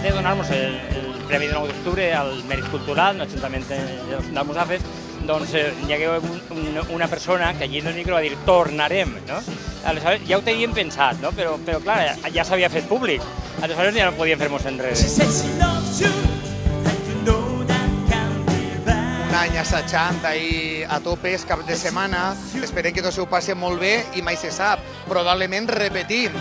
de donar-nos el Premi de 9 d'octubre al Mèrit Cultural, l'Ajuntament del Musafes, doncs hi hagué una persona que allí en el micro va dir tornarem, no? Aleshores ja ho teníem pensat, no? Però clar, ja s'havia fet públic, aleshores ja no podíem fer-nos enrere. Un any assajant ahir a topes cap de setmana, esperem que tot s'ho passi molt bé i mai se sap, probablement repetim.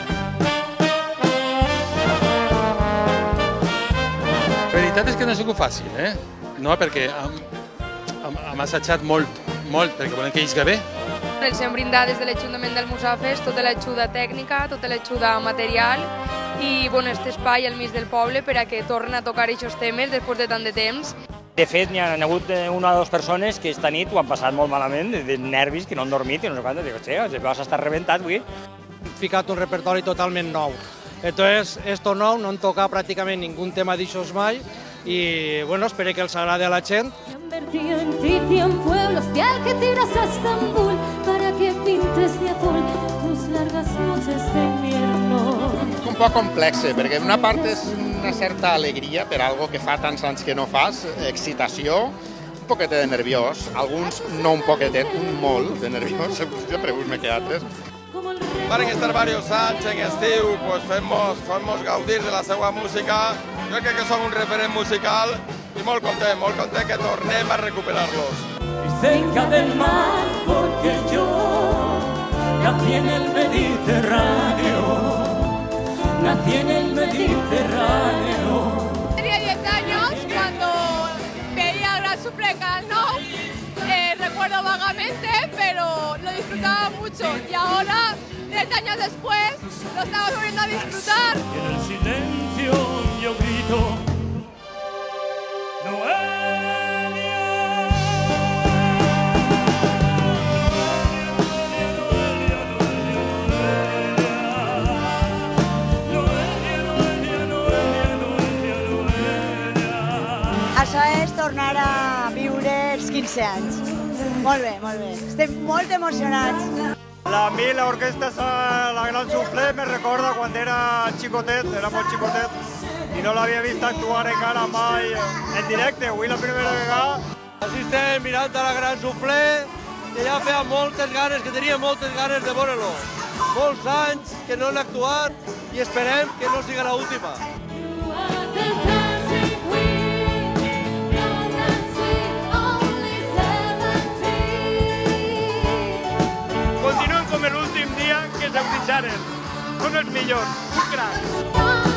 La veritat és que no ha sigut fàcil, No, perquè hem assajat molt, perquè volem que isca bé. Els hem brindat des de l'Ajuntament del Musafes tota l'ajuda tècnica, tota l'ajuda material i aquest espai al mig del poble per a que tornen a tocar aquests temes després de tant de temps. De fet, n'hi ha hagut una o dues persones que esta nit ho han passat molt malament, de nervis, que no han dormit i no sé quant. Dic, hòstia, vas estar rebentat avui. Hem ficat un repertori totalment nou. Entonces, esto nou, no han tocat pràcticament ningú tema d'aixòs mai i, bueno, espero que els agrade a la gent. Invertí en ti en pueblos de al que tiras a Estambul para que pintes de azul tus largas noches de invierno. Un poc complexe, perquè d'una part és una certa alegria per algo que fa tants anys que no fas, excitació, un poquetet de nerviós, alguns no un poquetet, un molt de nerviós, sempre us me que altres. Varen estar diversos anys en estiu, fem-nos gaudir de la seva música. Jo crec que som un referent musical i molt content que tornem a recuperar-los. Cerca del mar, porque yo nací en el Mediterráneo, nací en el Mediterráneo. Tenía 10 años cuando veía el Gran Suflé Canal Nou, recuerdo vagamente, pero lo disfrutaba mucho y ahora, 10 años después, lo estamos volviendo a disfrutar. Y en el silencio yo grito, Noelia. Això és tornar a viure els 15 anys. Molt bé, molt bé. Estem molt emocionats. A mi l'orquestra La Gran Suflé me recorda quan era xicotet, era molt xicotet, i no l'havia vist actuar encara mai en directe, avui la primera vegada. Així estem mirant a La Gran Suflé, que ja feia moltes ganes, que tenia moltes ganes de veure-lo. Molts anys que no l'he actuat i esperem que no siga l'última. Continuen com l'últim dia que s'autitxaren. Són els millors, un crac.